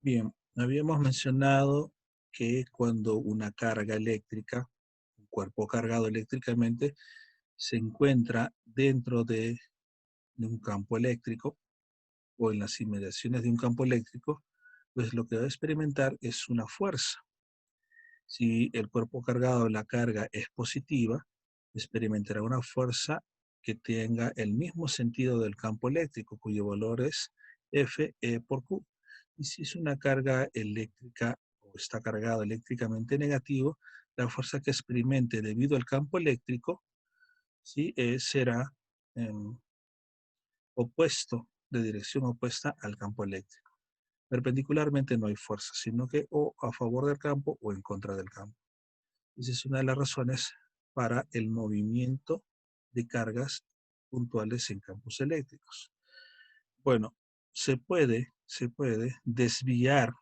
Bien, habíamos mencionado que cuando una carga eléctrica, un cuerpo cargado eléctricamente, se encuentra dentro de un campo eléctrico o en las inmediaciones de un campo eléctrico, pues lo que va a experimentar es una fuerza. Si el cuerpo cargado, la carga es positiva, experimentará una fuerza que tenga el mismo sentido del campo eléctrico, cuyo valor es F E por Q. Y si es una carga eléctrica o está cargado eléctricamente negativo, la fuerza que experimente debido al campo eléctrico, ¿sí? Será em, opuesto, de dirección opuesta al campo eléctrico. Perpendicularmente no hay fuerza, sino que o a favor del campo o en contra del campo. Esa es una de las razones para el movimiento de cargas puntuales en campos eléctricos. Bueno, se puede desviar,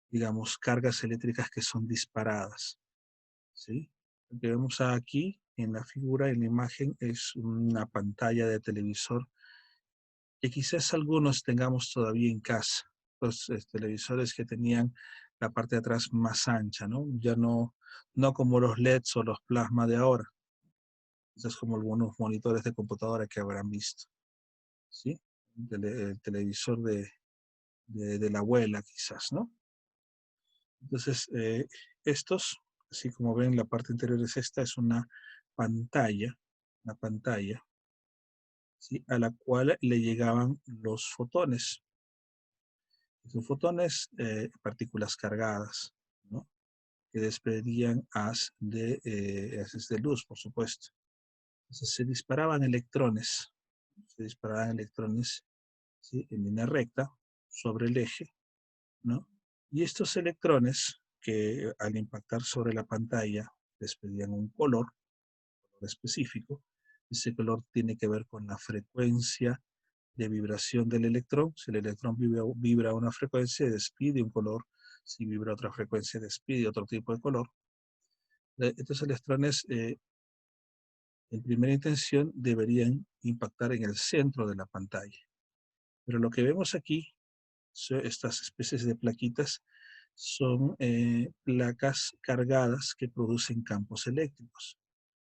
digamos, cargas eléctricas que son disparadas, ¿sí? Lo que vemos aquí en la figura, en la imagen, es una pantalla de televisor que quizás algunos tengamos todavía en casa, los televisores que tenían la parte de atrás más ancha, ¿no? Ya no como los LEDs o los plasma de ahora, quizás como algunos monitores de computadora que habrán visto, ¿sí? El televisor de la abuela quizás, ¿no? Entonces, estos, así como ven, la parte interior es esta, es una pantalla, ¿sí? A la cual le llegaban los fotones. Son fotones, partículas cargadas, ¿no? Que despedían haces de luz, por supuesto. Entonces se disparaban electrones, ¿sí? En línea recta sobre el eje, ¿no? Y estos electrones que al impactar sobre la pantalla despedían un color específico. Ese color tiene que ver con la frecuencia de vibración del electrón. Si el electrón vibra a una frecuencia, despide un color. Si vibra a otra frecuencia, despide otro tipo de color. Estos electrones, en primera intención, deberían impactar en el centro de la pantalla. Pero lo que vemos aquí, estas especies de plaquitas, son placas cargadas que producen campos eléctricos.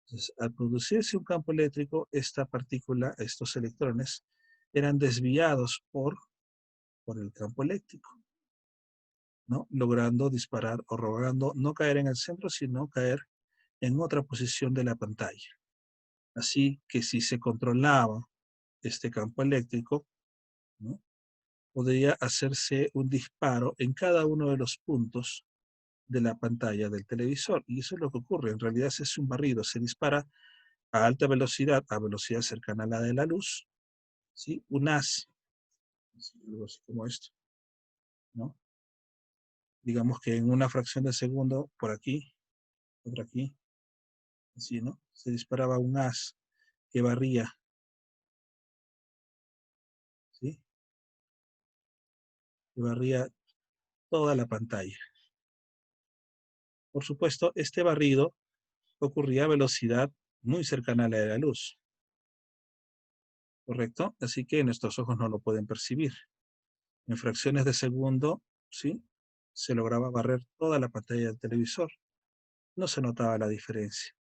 Entonces, al producirse un campo eléctrico, esta partícula, estos electrones, eran desviados por el campo eléctrico, ¿no? Logrando disparar o logrando no caer en el centro, sino caer en otra posición de la pantalla. Así que si se controlaba este campo eléctrico, ¿no? Podría hacerse un disparo en cada uno de los puntos de la pantalla del televisor. Y eso es lo que ocurre. En realidad se hace un barrido, se dispara a alta velocidad, a velocidad cercana a la de la luz, ¿sí? Un haz, algo así como esto, ¿no? Digamos que en una fracción de segundo, por aquí, por aquí, así, ¿no? Se disparaba un haz que barría, ¿sí? Que barría toda la pantalla. Por supuesto, este barrido ocurría a velocidad muy cercana a la de la luz, ¿correcto? Así que nuestros ojos no lo pueden percibir. En fracciones de segundo, ¿sí? Se lograba barrer toda la pantalla del televisor. No se notaba la diferencia.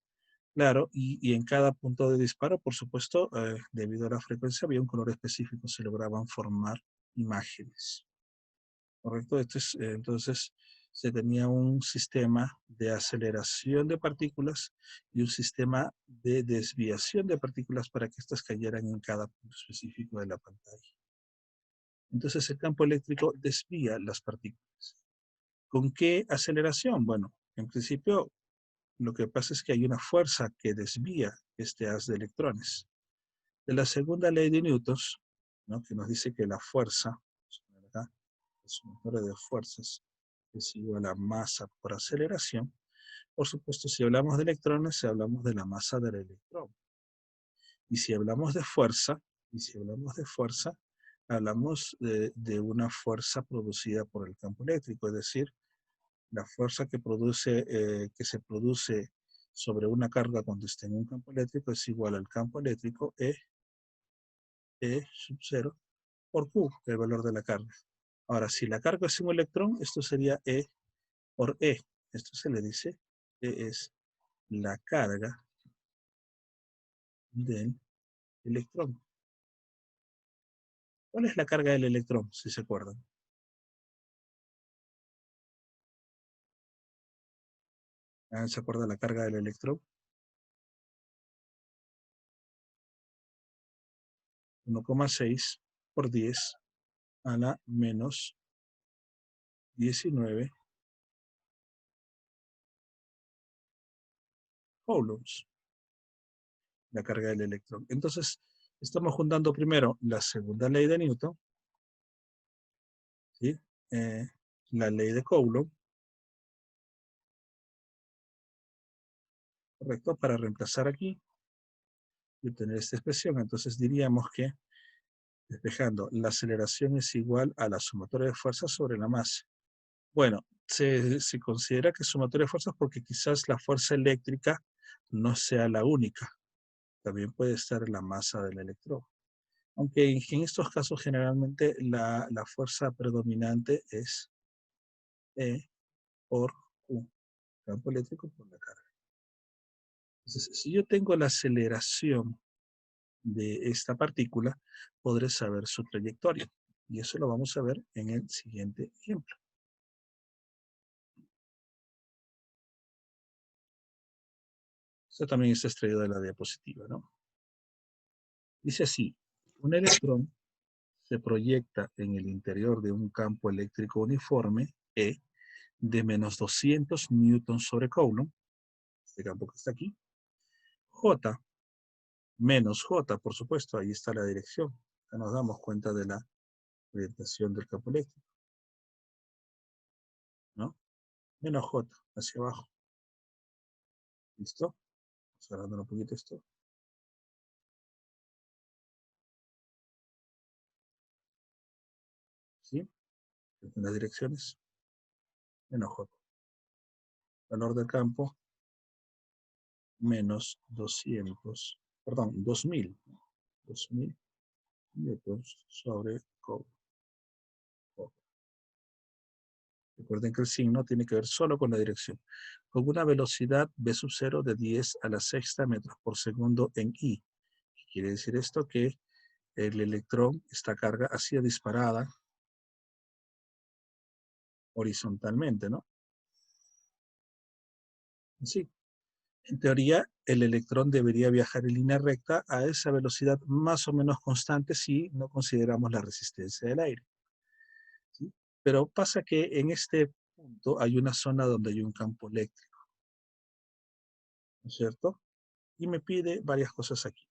Claro, y en cada punto de disparo, por supuesto, debido a la frecuencia, había un color específico, se lograban formar imágenes. ¿Correcto? Entonces, se tenía un sistema de aceleración de partículas y un sistema de desviación de partículas para que éstas cayeran en cada punto específico de la pantalla. Entonces, el campo eléctrico desvía las partículas. ¿Con qué aceleración? Bueno, en principio, lo que pasa es que hay una fuerza que desvía este haz de electrones. De la segunda ley de Newton, ¿no? Que nos dice que la fuerza, acá, la sumatoria de fuerzas es igual a masa por aceleración. Por supuesto, si hablamos de electrones, si hablamos de la masa del electrón. Y si hablamos de fuerza, y si hablamos de fuerza, hablamos de una fuerza producida por el campo eléctrico, es decir, la fuerza que se produce sobre una carga cuando está en un campo eléctrico es igual al campo eléctrico E sub 0 por Q, el valor de la carga. Ahora, si la carga es un electrón, esto sería E por E. Esto se le dice E es la carga del electrón. ¿Cuál es la carga del electrón, si se acuerdan? ¿Se acuerda la carga del electrón? 1,6 por 10 a la menos 19 coulombs, la carga del electrón. Entonces, estamos juntando primero la segunda ley de Newton, ¿sí? Eh, la ley de Coulomb, ¿correcto? Para reemplazar aquí y obtener esta expresión. Entonces diríamos que, despejando, la aceleración es igual a la sumatoria de fuerzas sobre la masa. Bueno, se considera que es sumatoria de fuerzas porque quizás la fuerza eléctrica no sea la única. También puede estar la masa del electrón. Aunque en estos casos generalmente la fuerza predominante es E por Q, campo eléctrico por la carga. Entonces, si yo tengo la aceleración de esta partícula, podré saber su trayectoria. Y eso lo vamos a ver en el siguiente ejemplo. Esto también está extraído de la diapositiva, ¿no? Dice así, un electrón se proyecta en el interior de un campo eléctrico uniforme, E, de menos 200 newtons sobre Coulomb, este campo que está aquí, J, menos J, por supuesto, ahí está la dirección. Ya nos damos cuenta de la orientación del campo eléctrico, ¿no? Menos J, hacia abajo. ¿Listo? Vamos agarrando un poquito esto. ¿Sí? En las direcciones, menos J. Valor del campo, menos 200, perdón, 2000. 2000 newtons sobre Coulomb. Recuerden que el signo tiene que ver solo con la dirección. Con una velocidad v sub 0 de 10 a la sexta metros por segundo en I. Quiere decir esto que el electrón, esta carga, ha sido disparada horizontalmente, ¿no? Así. En teoría, el electrón debería viajar en línea recta a esa velocidad más o menos constante si no consideramos la resistencia del aire. ¿Sí? Pero pasa que en este punto hay una zona donde hay un campo eléctrico, ¿no es cierto? Y me pide varias cosas aquí.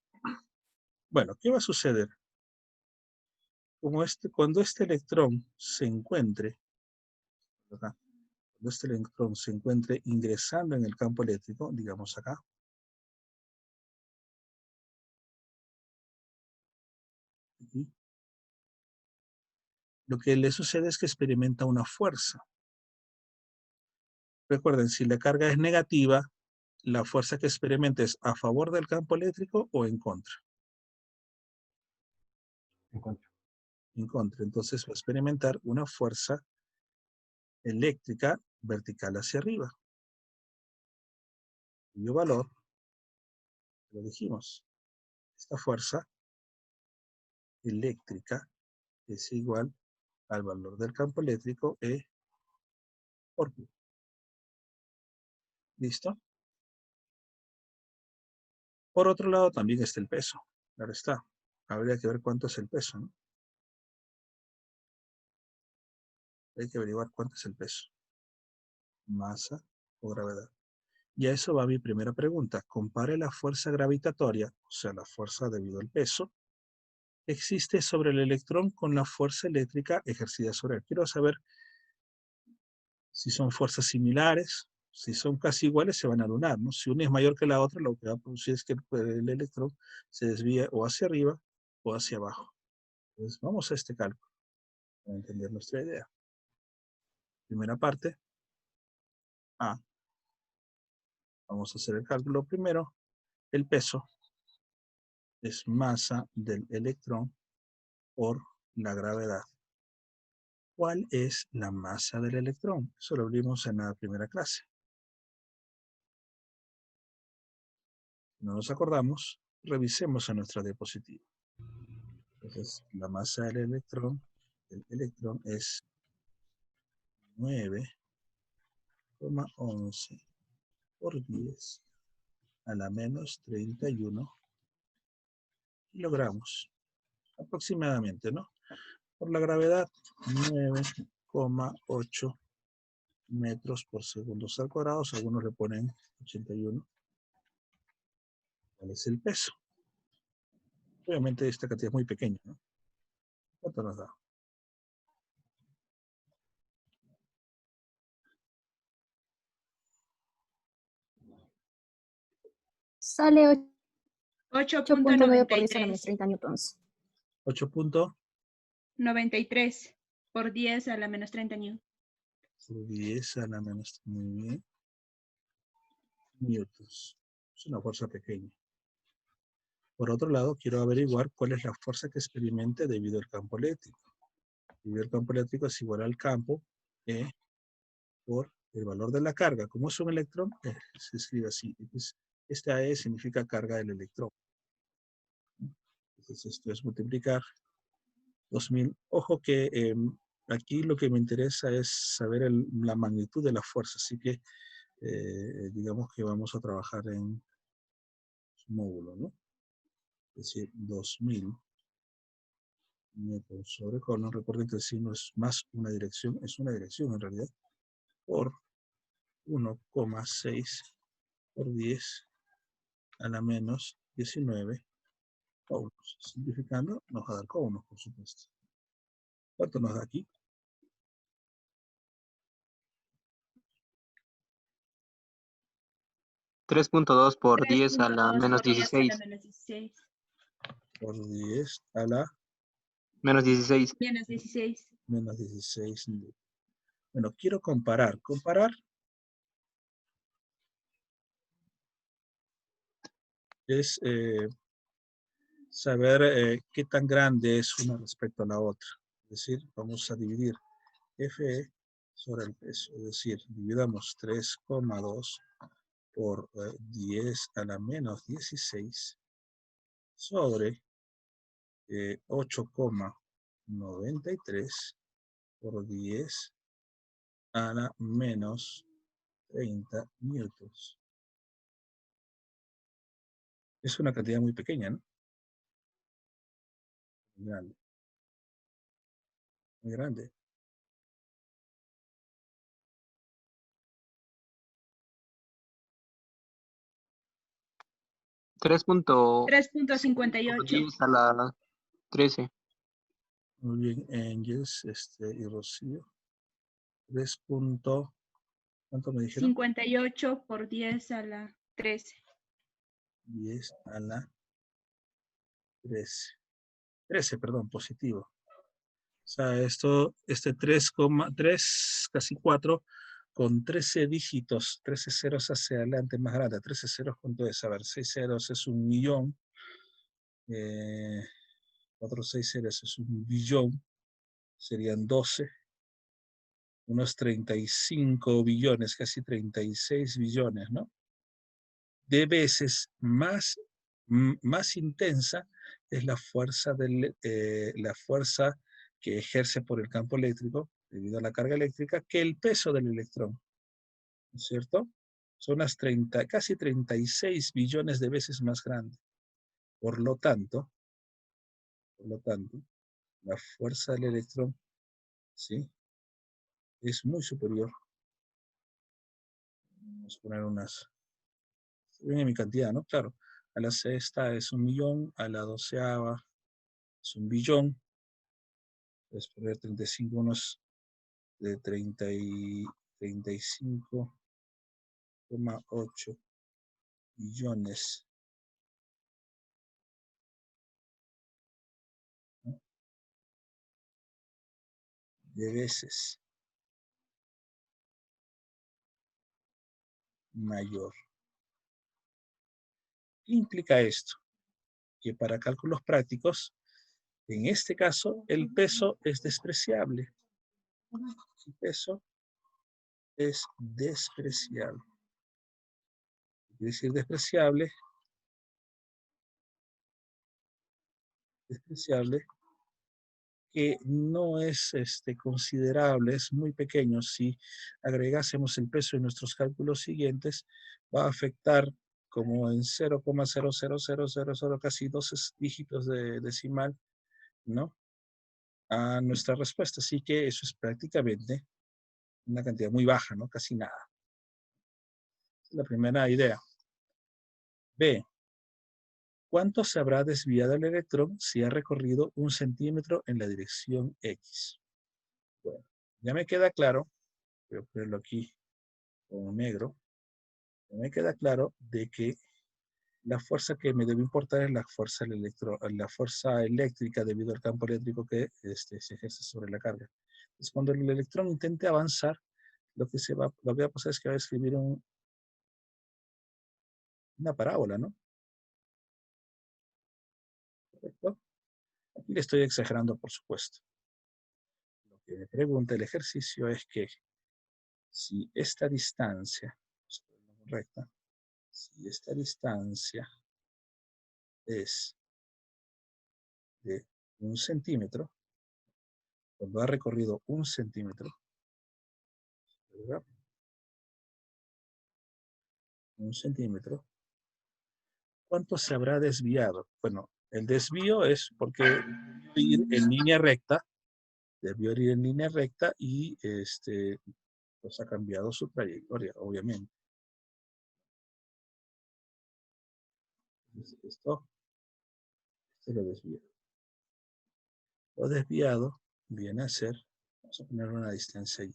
Bueno, ¿qué va a suceder? Cuando este electrón se encuentre, ¿verdad? Cuando este electrón se encuentre ingresando en el campo eléctrico, digamos acá, aquí, lo que le sucede es que experimenta una fuerza. Recuerden, si la carga es negativa, la fuerza que experimenta es a favor del campo eléctrico o en contra. En contra. En contra. Entonces va a experimentar una fuerza eléctrica vertical hacia arriba. Cuyo valor, lo dijimos, esta fuerza eléctrica es igual al valor del campo eléctrico E por Q. ¿Listo? Por otro lado también está el peso. Claro está. Habría que ver cuánto es el peso, ¿no? Hay que averiguar cuánto es el peso. Masa o gravedad. Y a eso va mi primera pregunta. Compare la fuerza gravitatoria, o sea, la fuerza debido al peso, existe sobre el electrón con la fuerza eléctrica ejercida sobre él. Quiero saber si son fuerzas similares, si son casi iguales, se van a anular, ¿no? Si una es mayor que la otra, lo que va a producir es que el electrón se desvíe o hacia arriba o hacia abajo. Entonces, vamos a este cálculo para entender nuestra idea. Primera parte, A. Vamos a hacer el cálculo primero. El peso es masa del electrón por la gravedad. ¿Cuál es la masa del electrón? Eso lo vimos en la primera clase. Si no nos acordamos, revisemos en nuestra diapositiva. Entonces, la masa del electrón es 9,11 por 10 a la menos 31 kilogramos, aproximadamente, ¿no? Por la gravedad, 9,8 metros por segundos al cuadrado, algunos le ponen 81. ¿Cuál es el peso? Obviamente esta cantidad es muy pequeña, ¿no? ¿Cuánto nos da? Sale 8.9 por 10 a la 8.93 menos 30 newtons. 8.93 por 10 a la menos 30 newtons. por 10 a la menos, muy bien, newtons. Es una fuerza pequeña. Por otro lado, quiero averiguar cuál es la fuerza que experimente debido al campo eléctrico. Debido al campo eléctrico es igual al campo E por el valor de la carga. Como es un electrón, se escribe así. Entonces, esta E significa carga del electrón. Entonces, esto es multiplicar 2000. Ojo que aquí lo que me interesa es saber la magnitud de la fuerza. Así que, digamos que vamos a trabajar en módulo, ¿no? Es decir, 2000 metros sobre colon. Recuerden que el signo es más una dirección, es una dirección en realidad, por 1,6 por 10 a la menos 19 coulombs. Simplificando, nos va a dar coulombs, por supuesto. ¿Cuánto nos da aquí? $3.2 por 10 a la 3.2 menos por 10 a la 16. menos 16. Por 10 a la Menos 16. Menos 16. menos 16. Bueno, quiero comparar. Comparar es saber qué tan grande es una respecto a la otra. Es decir, vamos a dividir Fe sobre el peso. Es decir, dividamos 3,2 por 10 a la menos 16 sobre 8,93 por 10 a la menos 30 newtons. Es una cantidad muy pequeña, ¿no? Muy grande. Muy grande. Tres punto 3.58. 10 a la 13. Muy bien, Angels y Rocío. 3. ¿Cuánto me dijeron? 58 por 10 a la 13. 10 a la 13. 13, perdón, positivo. O sea, este 3,3, casi 4, con 13 dígitos, 13 ceros hacia adelante más grande. 13 ceros, ¿cuánto es? A ver, 6 ceros es 1.000.000. 4, 6 ceros es 1.000.000.000. Serían 12. Unos 35 billones, casi 36 billones, ¿no? De veces más intensa es la fuerza que ejerce por el campo eléctrico, debido a la carga eléctrica, que el peso del electrón, ¿no es cierto? Son unas casi 36 billones de veces más grande. Por lo tanto, la fuerza del electrón, ¿sí?, es muy superior. Vamos a poner unas... Ven mi cantidad, ¿no? Claro. A la sexta es 1.000.000, a la doceava es 1.000.000.000. Puedes poner 35 unos de 35,8 billones, ¿no?, de veces mayor. ¿Qué implica esto? Que para cálculos prácticos, en este caso, el peso es despreciable. El peso es despreciable. Quiere decir despreciable que no es considerable, es muy pequeño. Si agregásemos el peso en nuestros cálculos siguientes, va a afectar como en 0,00000, casi 12 dígitos de decimal, ¿no? A nuestra respuesta. Así que eso es prácticamente una cantidad muy baja, ¿no? Casi nada. Es la primera idea. B. ¿Cuánto se habrá desviado el electrón si ha recorrido 1 centímetro en la dirección X? Bueno, ya me queda claro, voy a ponerlo aquí con negro, ya me queda claro de que la fuerza que me debe importar es la fuerza eléctrica debido al campo eléctrico que se ejerce sobre la carga. Entonces, cuando el electrón intente avanzar, lo que va a pasar es que va a escribir una parábola, ¿no? ¿Correcto? Aquí le estoy exagerando, por supuesto. Lo que me pregunta el ejercicio es que si esta distancia, correcta, si esta distancia es de 1 centímetro, cuando ha recorrido 1 centímetro, ¿verdad? 1 centímetro, ¿cuánto se habrá desviado? Bueno, el desvío es porque debió ir en línea recta, y pues ha cambiado su trayectoria, obviamente. Entonces, esto lo desvía. Lo desviado viene a ser, vamos a poner una distancia y.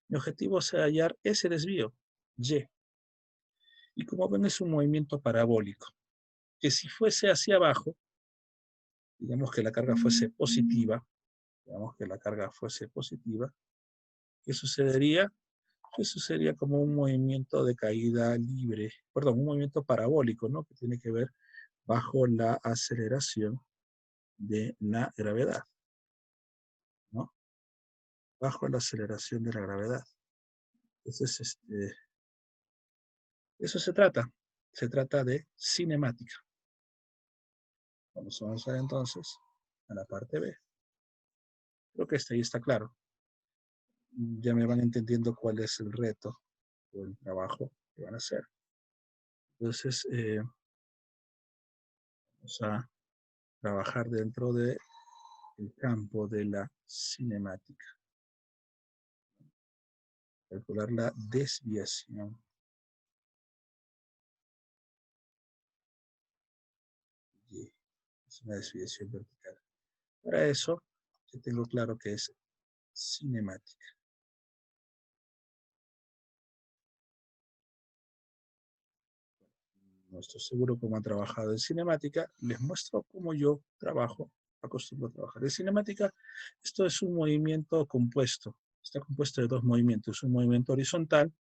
Mi objetivo es hallar ese desvío, y. Y como ven es un movimiento parabólico, que si fuese hacia abajo, digamos que la carga fuese positiva, ¿qué sucedería? Eso sería como un movimiento de caída libre, perdón, un movimiento parabólico, ¿no? Que tiene que ver bajo la aceleración de la gravedad, ¿no? Bajo la aceleración de la gravedad. Entonces, eso se trata de cinemática. Vamos a avanzar entonces a la parte B. Creo que ahí está claro. Ya me van entendiendo cuál es el reto o el trabajo que van a hacer. Entonces, vamos a trabajar dentro del campo de la cinemática. Calcular la desviación. Y es una desviación vertical. Para eso, ya tengo claro que es cinemática. No estoy seguro cómo han trabajado en cinemática. Les muestro cómo yo acostumbro a trabajar. En cinemática, esto es un movimiento compuesto. Está compuesto de dos movimientos. Un movimiento horizontal,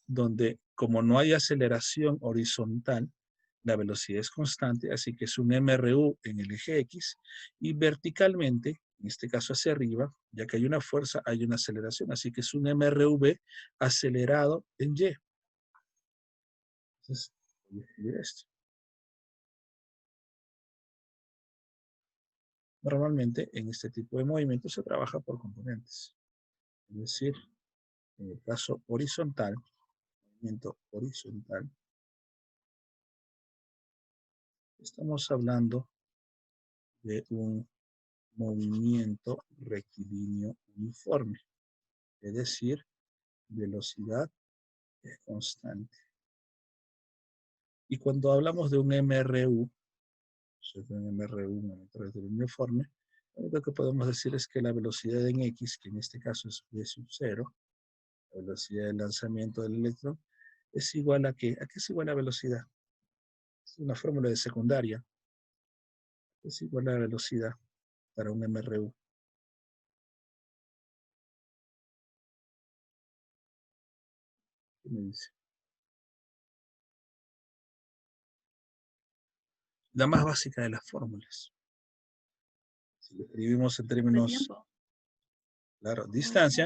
donde como no hay aceleración horizontal, la velocidad es constante, así que es un MRU en el eje X, y verticalmente, en este caso hacia arriba, ya que hay una fuerza, hay una aceleración, así que es un MRV acelerado en Y. Entonces, voy a escribir esto. Normalmente, en este tipo de movimientos se trabaja por componentes. Es decir, en el caso horizontal, movimiento horizontal, estamos hablando de un movimiento rectilíneo uniforme, es decir, velocidad es constante. Y cuando hablamos de un MRU, un movimiento rectilíneo uniforme, lo único que podemos decir es que la velocidad en X, que en este caso es V sub 0, la velocidad de lanzamiento del electrón, es igual a ¿qué? ¿A qué es igual la velocidad? Es una fórmula de secundaria. Es igual a la velocidad para un MRU. ¿Qué me dice? La más básica de las fórmulas. Si lo escribimos en términos... Claro, distancia.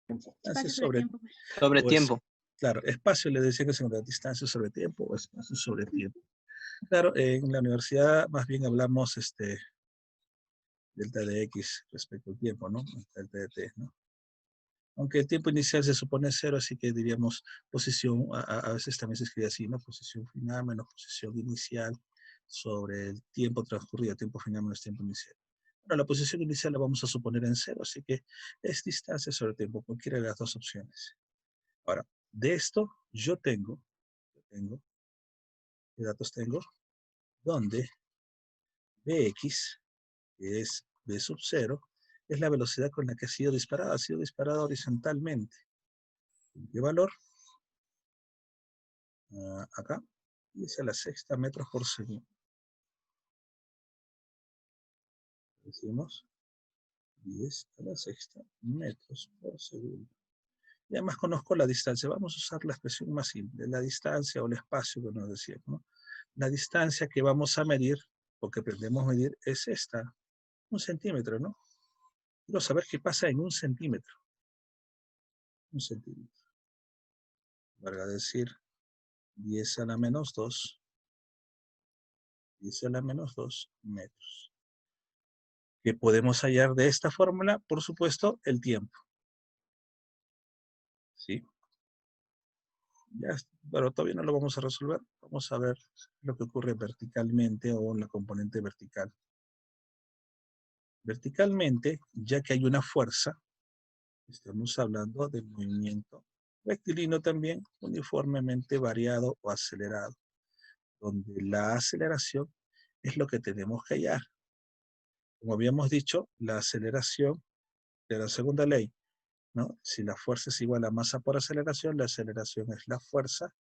Espacio Distancia sobre sobre, tiempo. Sobre pues, tiempo. claro, espacio le decía que se llama distancia sobre tiempo o espacio sobre tiempo. Claro, en la universidad más bien hablamos delta de X respecto al tiempo, ¿no? Delta de T, ¿no? Aunque el tiempo inicial se supone cero, así que diríamos posición, a veces también se escribe así, ¿no? Posición final menos posición inicial sobre el tiempo transcurrido, tiempo final menos tiempo inicial. Bueno, la posición inicial la vamos a suponer en cero, así que es distancia sobre tiempo, cualquiera de las dos opciones. Ahora, de esto yo tengo, ¿qué datos tengo? Donde Bx, que es B sub 0, es la velocidad con la que ha sido disparada horizontalmente. ¿Qué valor? Acá, 10 a la sexta metros por segundo. Decimos 10 a la sexta metros por segundo. Y además conozco la distancia. Vamos a usar la expresión más simple, la distancia o el espacio que nos decíamos, ¿no? La distancia que vamos a medir, o que pretendemos medir, es esta, 1 centímetro, ¿no? Quiero saber qué pasa en 1 centímetro. 1 centímetro. Valga decir, 10 a la menos 2. 10 a la menos 2 metros. ¿Qué podemos hallar de esta fórmula? Por supuesto, el tiempo. ¿Sí? Ya, pero todavía no lo vamos a resolver. Vamos a ver lo que ocurre verticalmente o en la componente vertical. Verticalmente, ya que hay una fuerza, estamos hablando del movimiento rectilíneo también, uniformemente variado o acelerado, donde la aceleración es lo que tenemos que hallar. Como habíamos dicho, la aceleración de la segunda ley, ¿no? Si la fuerza es igual a masa por aceleración, la aceleración es la fuerza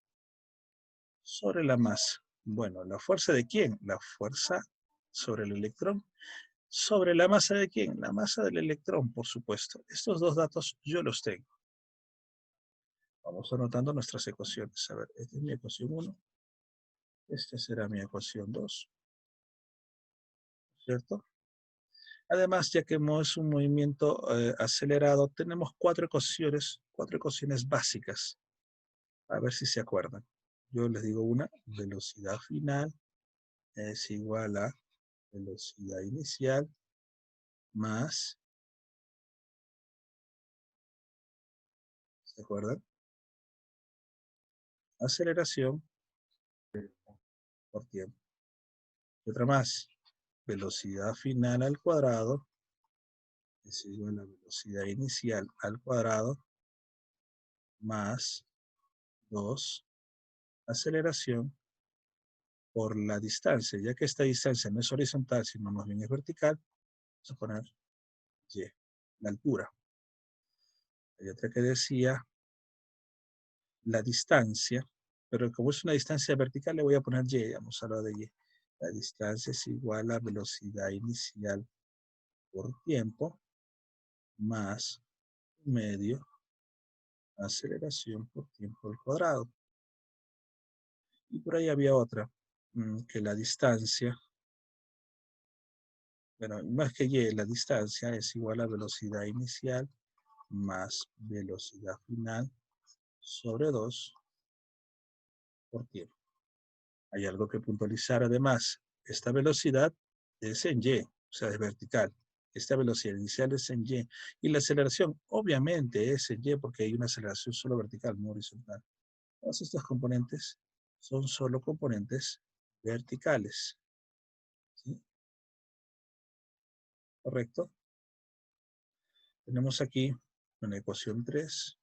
sobre la masa. Bueno, ¿la fuerza de quién? La fuerza sobre el electrón. ¿Sobre la masa de quién? La masa del electrón, por supuesto. Estos dos datos yo los tengo. Vamos anotando nuestras ecuaciones. A ver, esta es mi ecuación 1. Esta será mi ecuación 2. ¿Cierto? Además, ya que es un movimiento acelerado, tenemos cuatro ecuaciones básicas. A ver si se acuerdan. Yo les digo una, velocidad final es igual a velocidad inicial más, ¿se acuerdan? Aceleración por tiempo. Y otra más, velocidad final al cuadrado es igual a velocidad inicial al cuadrado más 2, aceleración por la distancia. Ya que esta distancia no es horizontal, sino más bien es vertical, vamos a poner y, la altura. Hay otra que decía la distancia, pero como es una distancia vertical, le voy a poner y, vamos a hablar de y. La distancia es igual a velocidad inicial por tiempo más medio aceleración por tiempo al cuadrado. Y por ahí había otra, que la distancia, bueno, más que y, la distancia es igual a velocidad inicial más velocidad final sobre 2 por tiempo. Hay algo que puntualizar además. Esta velocidad es en y, o sea, es vertical. Esta velocidad inicial es en y. Y la aceleración obviamente es en y porque hay una aceleración solo vertical, no horizontal. Todos estos componentes son solo componentes verticales. ¿Sí? ¿Correcto? Tenemos aquí una ecuación 3,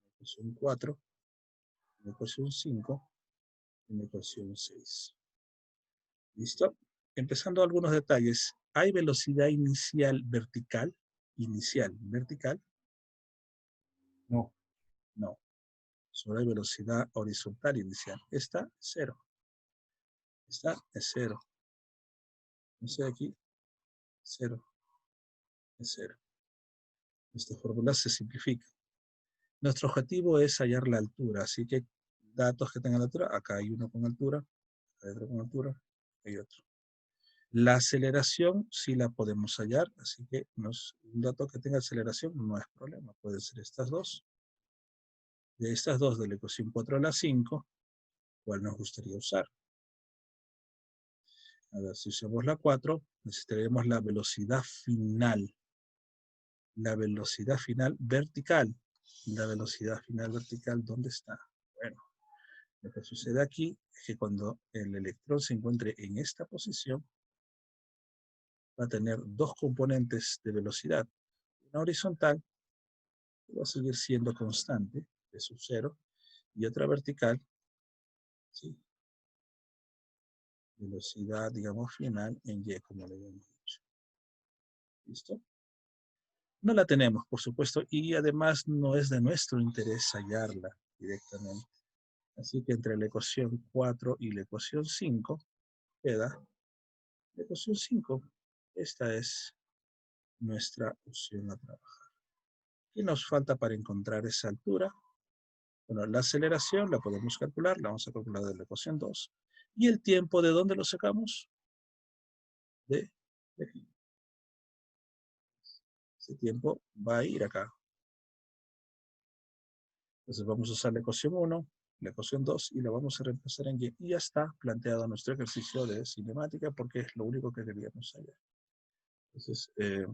una ecuación 4, una ecuación 5 y una ecuación 6. ¿Listo? Empezando algunos detalles. ¿Hay velocidad inicial vertical? Inicial vertical. No. No. Solo hay velocidad horizontal inicial. Esta es 0. Esta es 0. No sé aquí. 0. Es 0. Esta fórmula se simplifica. Nuestro objetivo es hallar la altura. Así que datos que tengan altura. Acá hay uno con altura. Acá hay otro con altura. Hay otro. La aceleración sí la podemos hallar, así que un dato que tenga aceleración no es problema. Pueden ser estas dos. De estas dos, de la ecuación 4 a la 5, ¿cuál nos gustaría usar? A ver, si usamos la 4, necesitaríamos la velocidad final. La velocidad final vertical. La velocidad final vertical, ¿dónde está? Bueno, lo que sucede aquí es que cuando el electrón se encuentre en esta posición, va a tener dos componentes de velocidad. Una horizontal, que va a seguir siendo constante, de sub 0, y otra vertical, ¿sí? Velocidad, digamos, final en Y, como le habíamos dicho. ¿Listo? No la tenemos, por supuesto, y además no es de nuestro interés hallarla directamente. Así que entre la ecuación 4 y la ecuación 5 queda la ecuación 5. Esta es nuestra opción a trabajar. ¿Qué nos falta para encontrar esa altura? Bueno, la aceleración la podemos calcular, la vamos a calcular de la ecuación 2. ¿Y el tiempo de dónde lo sacamos? De aquí. Ese tiempo va a ir acá. Entonces vamos a usar la ecuación 1, la ecuación 2 y la vamos a reemplazar en Y. Y ya está planteado nuestro ejercicio de cinemática porque es lo único que queríamos hallar. Entonces, ya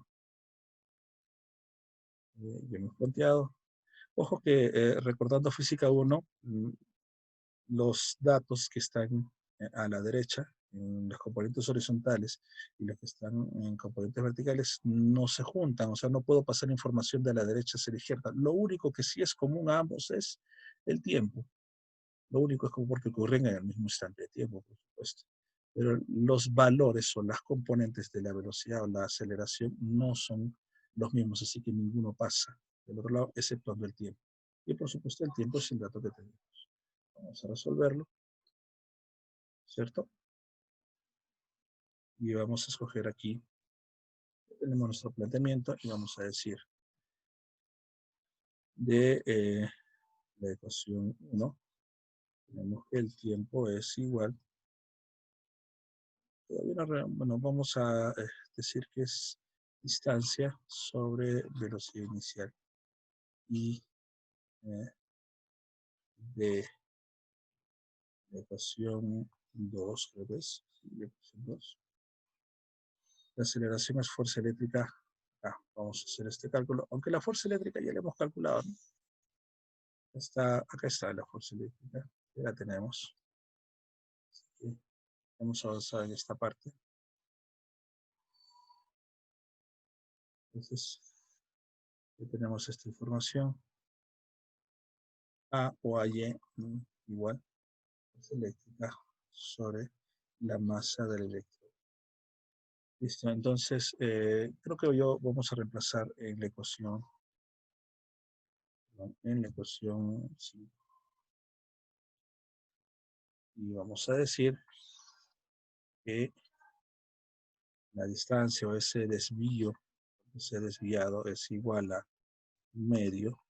hemos planteado. Ojo que recordando física 1, los datos que están a la derecha, en los componentes horizontales, y los que están en componentes verticales, no se juntan. O sea, no puedo pasar información de la derecha hacia la izquierda. Lo único que sí es común a ambos es el tiempo. Lo único es como porque ocurren en el mismo instante de tiempo, por supuesto. Pero los valores o las componentes de la velocidad o la aceleración no son los mismos, así que ninguno pasa del otro lado, exceptuando el tiempo. Y por supuesto el tiempo es el dato que tenemos. Vamos a resolverlo, ¿cierto? Y vamos a escoger aquí, tenemos nuestro planteamiento y vamos a decir de la ecuación 1, tenemos que el tiempo es igual, bueno, vamos a decir que es distancia sobre velocidad inicial y de la ecuación 2, creo que es, sí, la ecuación 2. La aceleración es fuerza eléctrica. Vamos a hacer este cálculo, aunque la fuerza eléctrica ya la hemos calculado, ¿no? Acá está la fuerza eléctrica, ya la tenemos. Así que vamos a avanzar en esta parte. Entonces, ya tenemos esta información. A o AY igual fuerza eléctrica sobre la masa del electrón. Listo, entonces creo que vamos a reemplazar en la ecuación, en la ecuación 5. Y vamos a decir que la distancia o ese desvío, ese desviado es igual a medio,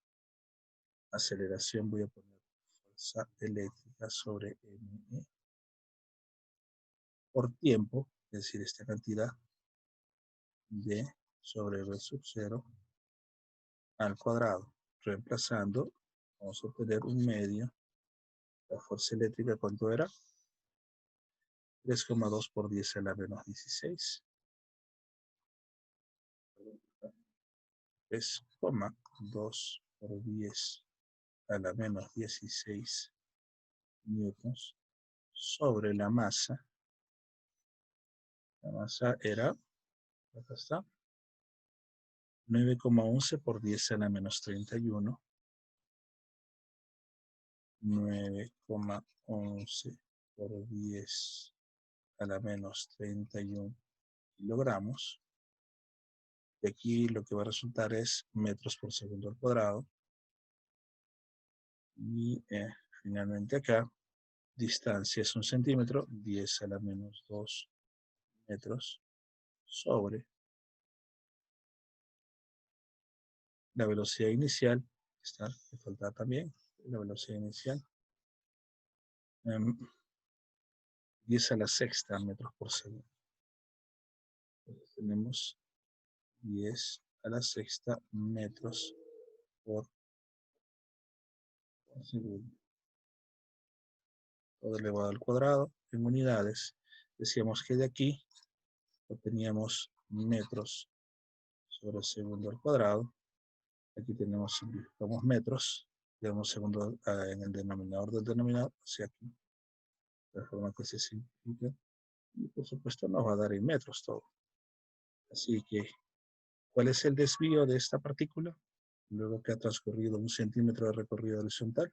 aceleración voy a poner fuerza eléctrica sobre ME, por tiempo, es decir, esta cantidad de sobre V sub 0 al cuadrado. Reemplazando, vamos a obtener un medio. La fuerza eléctrica, ¿cuánto era? 3,2 por 10 a la menos 16. 3,2 por 10 a la menos 16 newtons sobre la masa. La masa era, acá está, 9,11 por 10 a la menos 31. 9,11 por 10 a la menos 31 kilogramos. Y aquí lo que va a resultar es metros por segundo al cuadrado. Y finalmente acá, distancia es 1 centímetro, 10 a la menos 2 metros sobre la velocidad inicial. Está, me falta también la velocidad inicial. 10 a la sexta metros por segundo. tenemos 10 a la sexta metros por segundo. Todo elevado al cuadrado en unidades. Decíamos que de aquí obteníamos metros sobre segundo al cuadrado. Aquí simplificamos metros, tenemos segundo en el denominador del denominador, hacia aquí, de forma que se simplifica. Y por supuesto nos va a dar en metros todo. Así que, ¿cuál es el desvío de esta partícula? Luego que ha transcurrido 1 centímetro de recorrido horizontal.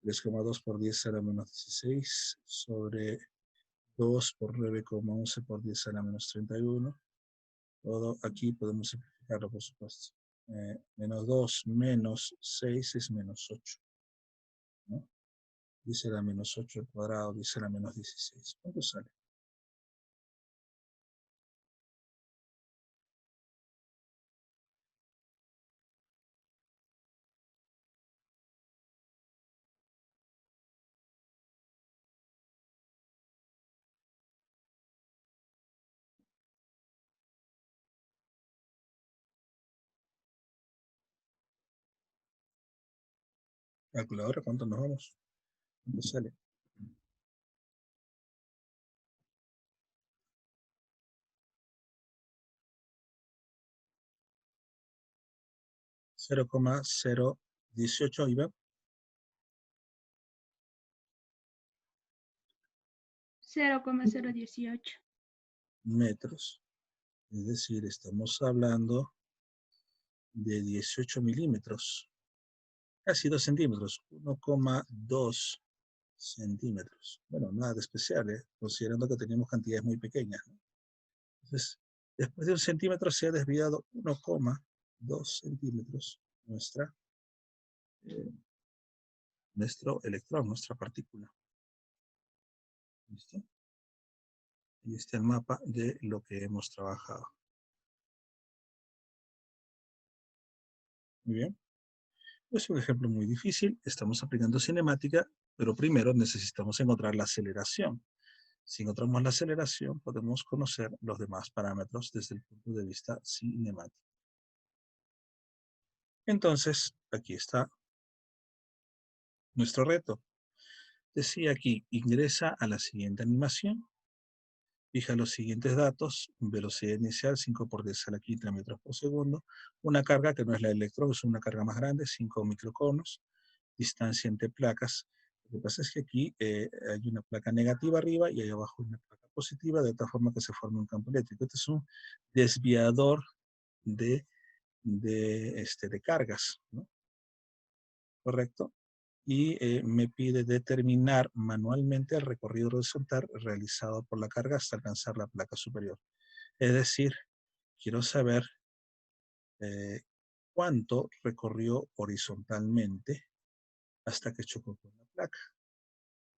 3,2 por 10 a la menos 16 sobre 2 por 9,11 por 10 a la menos 31. Todo aquí podemos simplificarlo, por supuesto. Menos 2 menos 6 es menos 8. ¿No? Dice la menos 8 al cuadrado, dice la menos 16. ¿Cuánto sale? Calculadora, ¿cuánto nos vamos? ¿Cuánto sale? 0,018 Iván. 0,018. Metros. Es decir, estamos hablando de 18 milímetros. Casi 2 centímetros. 1,2 centímetros. Bueno, nada de especial, considerando que teníamos cantidades muy pequeñas, ¿no? Entonces, después de 1 centímetro se ha desviado 1,2 centímetros nuestro electrón, nuestra partícula. ¿Listo? Y este es el mapa de lo que hemos trabajado. Muy bien. Es un ejemplo muy difícil. Estamos aplicando cinemática, pero primero necesitamos encontrar la aceleración. Si encontramos la aceleración, podemos conocer los demás parámetros desde el punto de vista cinemático. Entonces, aquí está nuestro reto. Decía aquí, ingresa a la siguiente animación. Fija los siguientes datos: velocidad inicial 5 por 10 a la quinta metros por segundo, una carga que no es la del electrón, es una carga más grande, 5 microconos, distancia entre placas. Lo que pasa es que aquí hay una placa negativa arriba y ahí abajo una placa positiva, de tal forma que se forma un campo eléctrico. Este es un desviador de cargas, ¿no? ¿Correcto? Y me pide determinar manualmente el recorrido horizontal realizado por la carga hasta alcanzar la placa superior. Es decir, quiero saber cuánto recorrió horizontalmente hasta que chocó con la placa.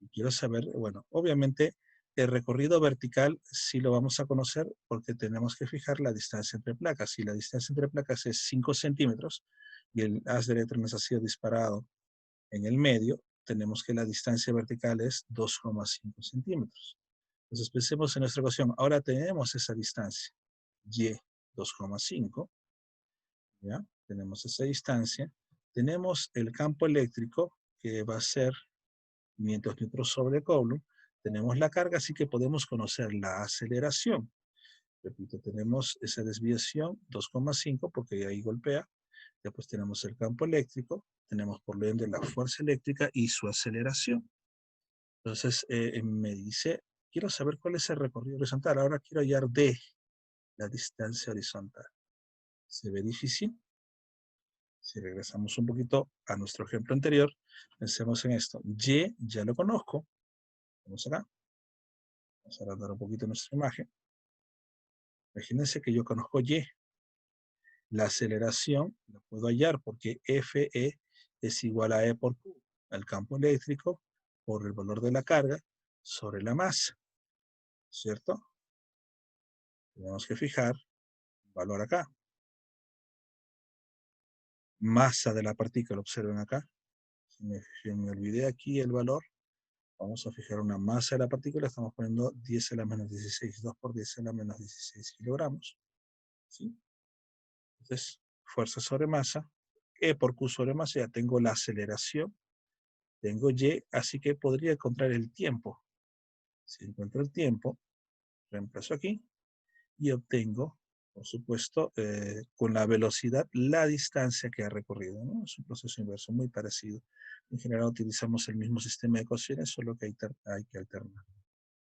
Y quiero saber, bueno, obviamente el recorrido vertical sí lo vamos a conocer porque tenemos que fijar la distancia entre placas. Si la distancia entre placas es 5 centímetros y el haz de electrones ha sido disparado en el medio, tenemos que la distancia vertical es 2,5 centímetros. Entonces pensemos en nuestra ecuación. Ahora tenemos esa distancia, y 2,5, ¿ya? Tenemos esa distancia. Tenemos el campo eléctrico, que va a ser 500 newtons sobre Coulomb. Tenemos la carga, así que podemos conocer la aceleración. Repito, tenemos esa desviación, 2,5, porque ahí golpea. Después tenemos el campo eléctrico, tenemos por lo ende la fuerza eléctrica y su aceleración. Entonces me dice, quiero saber cuál es el recorrido horizontal. Ahora quiero hallar D, la distancia horizontal. ¿Se ve difícil? Si regresamos un poquito a nuestro ejemplo anterior, pensemos en esto. Y ya lo conozco. Vamos acá. Vamos a agrandar un poquito nuestra imagen. Imagínense que yo conozco Y. La aceleración la puedo hallar porque Fe es igual a E por Q, al campo eléctrico, por el valor de la carga sobre la masa, ¿cierto? Tenemos que fijar el valor acá. Masa de la partícula, observen acá. Si me olvidé aquí el valor, Vamos a fijar una masa de la partícula, estamos poniendo 10 a la menos 16, 2 por 10 a la menos 16 kilogramos. ¿Sí? Entonces, fuerza sobre masa, E por Q sobre masa, ya tengo la aceleración, tengo Y, así que podría encontrar el tiempo. Si encuentro el tiempo, reemplazo aquí y obtengo, por supuesto, con la velocidad, la distancia que ha recorrido, ¿no? Es un proceso inverso muy parecido. En general utilizamos el mismo sistema de ecuaciones, solo que hay que alternar.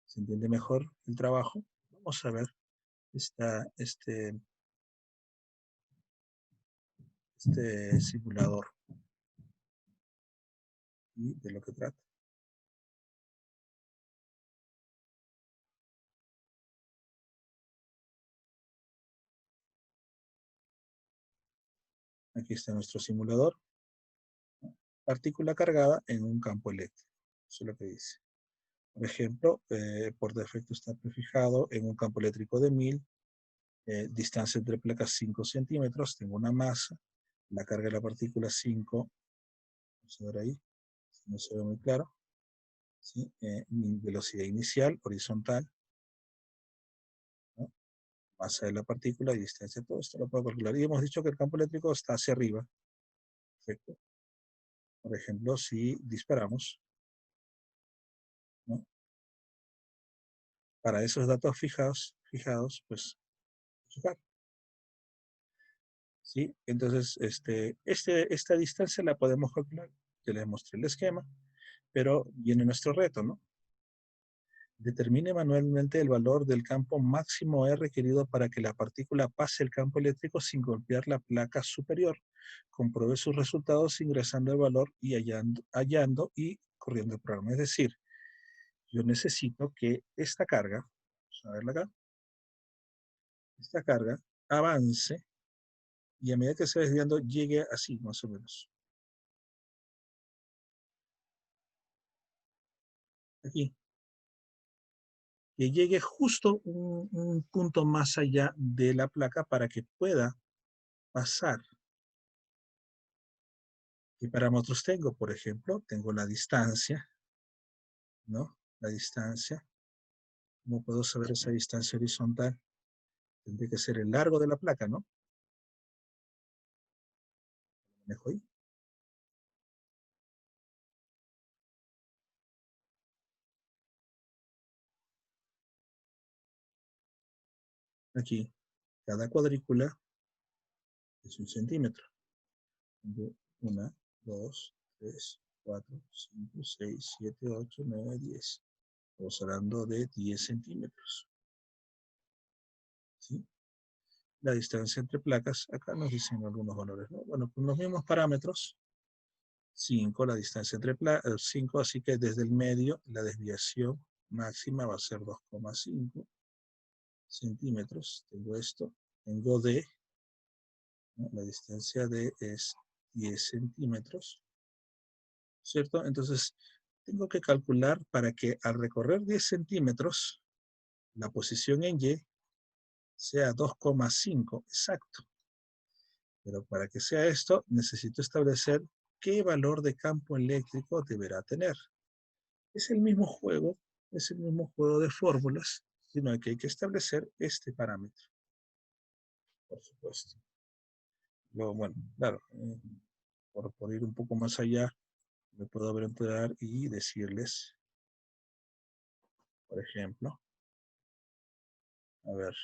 ¿Se entiende mejor el trabajo? Vamos a ver este simulador y de lo que trata. Aquí está nuestro simulador. Partícula cargada en un campo eléctrico. Eso es lo que dice. Por ejemplo, por defecto está prefijado en un campo eléctrico de 1000, distancia entre placas 5 centímetros, tengo una masa, la carga de la partícula 5, vamos a ver ahí, no se ve muy claro, ¿sí? Mi velocidad inicial, horizontal, ¿no? Masa de la partícula y distancia, todo esto lo puedo calcular. Y hemos dicho que el campo eléctrico está hacia arriba. Perfecto. Por ejemplo, si disparamos, ¿no? Para esos datos fijados, pues, fijar. ¿Sí? Entonces, esta distancia la podemos calcular. Ya les mostré el esquema, pero viene nuestro reto, ¿no? Determine manualmente el valor del campo máximo E requerido para que la partícula pase el campo eléctrico sin golpear la placa superior. Compruebe sus resultados ingresando el valor y hallando y corriendo el programa. Es decir, yo necesito que esta carga, vamos a verla acá, esta carga avance y a medida que se va desviando llegue así, más o menos. Aquí. Que llegue justo un punto más allá de la placa para que pueda pasar. ¿Qué parámetros tengo? Por ejemplo, tengo la distancia, ¿no? La distancia. ¿Cómo puedo saber esa distancia horizontal? Tendría que ser el largo de la placa, ¿no? ¿Lo manejo ahí? Aquí, cada cuadrícula es 1 centímetro. 1, 2, 3, 4, 5, 6, 7, 8, 9, 10. Estamos hablando de 10 centímetros. ¿Sí? La distancia entre placas, acá nos dicen algunos valores, ¿no? Bueno, con los mismos parámetros, 5, la distancia entre placas, 5, así que desde el medio la desviación máxima va a ser 2,5 centímetros. Tengo esto, tengo D, ¿no? La distancia D es 10 centímetros, ¿cierto? Entonces, tengo que calcular para que al recorrer 10 centímetros, la posición en Y sea 2,5, exacto. Pero para que sea esto, necesito establecer qué valor de campo eléctrico deberá tener. Es el mismo juego de fórmulas, sino que hay que establecer este parámetro, por supuesto. Luego, bueno, claro, por ir un poco más allá, me puedo aventurar y decirles, por ejemplo, a ver,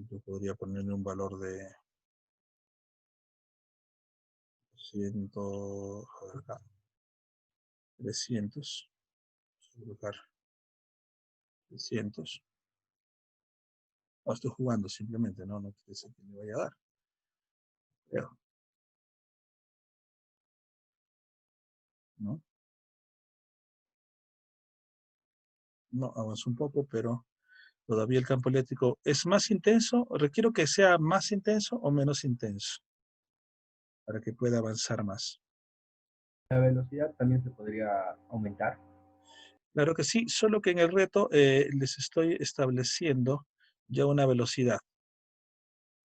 yo podría ponerle un valor de 100, a ver acá, 300, colocar 300. No estoy jugando simplemente, no quiere decir que me vaya a dar. Creo, ¿no? No, avanzo un poco, pero todavía el campo eléctrico es más intenso. Requiero que sea más intenso o menos intenso para que pueda avanzar más. La velocidad también se podría aumentar. Claro que sí, solo que en el reto les estoy estableciendo ya una velocidad.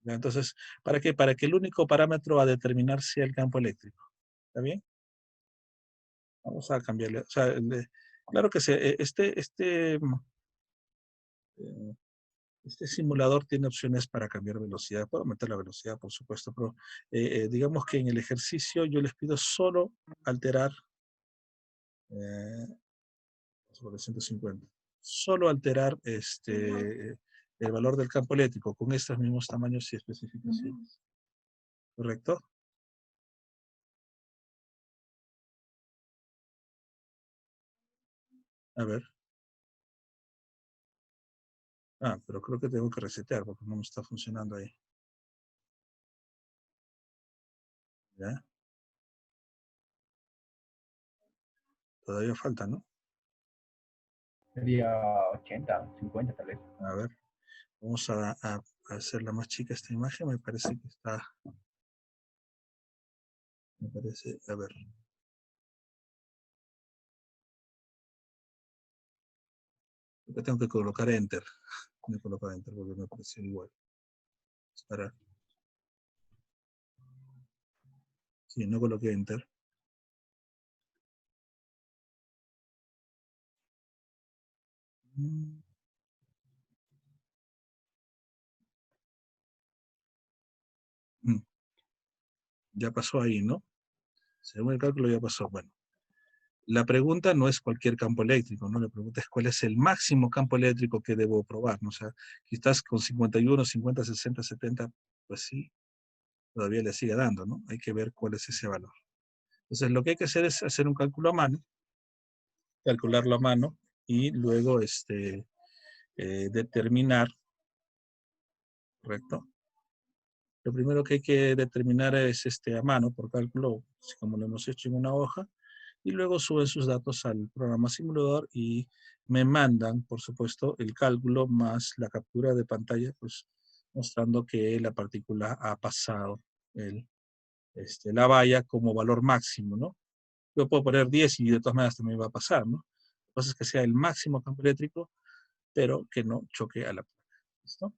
¿Ya? Entonces, ¿para qué? Para que el único parámetro a determinar sea el campo eléctrico. ¿Está bien? Vamos a cambiarle, o sea, claro que este simulador tiene opciones para cambiar velocidad. Puedo aumentar la velocidad, por supuesto, pero digamos que en el ejercicio yo les pido solo alterar sobre 150. Solo alterar el valor del campo eléctrico con estos mismos tamaños y especificaciones. ¿Correcto? A ver. Ah, pero creo que tengo que resetear porque no me está funcionando ahí. ¿Ya? Todavía falta, ¿no? Sería 80, 50 tal vez. A ver. Vamos a hacerla más chica esta imagen. Me parece que está... Me parece... A ver. Creo que tengo que colocar Enter. Me coloco Enter porque me parece igual. Esperar. Sí, no coloqué Enter. Ya pasó ahí, ¿no? Según el cálculo ya pasó. Bueno, la pregunta no es cualquier campo eléctrico, ¿no? La pregunta es cuál es el máximo campo eléctrico que debo probar, ¿no? O sea, quizás con 51, 50, 60, 70, pues sí, todavía le sigue dando, ¿no? Hay que ver cuál es ese valor. Entonces, lo que hay que hacer es hacer un cálculo a mano, calcularlo a mano, y luego determinar, ¿correcto? Lo primero que hay que determinar es a mano, por cálculo, como lo hemos hecho en una hoja, y luego suben sus datos al programa simulador y me mandan, por supuesto, el cálculo más la captura de pantalla, pues mostrando que la partícula ha pasado la valla como valor máximo, ¿no? Yo puedo poner 10 y de todas maneras también va a pasar, ¿no? Lo que pasa es que sea el máximo campo eléctrico, pero que no choque a la placa. ¿Listo?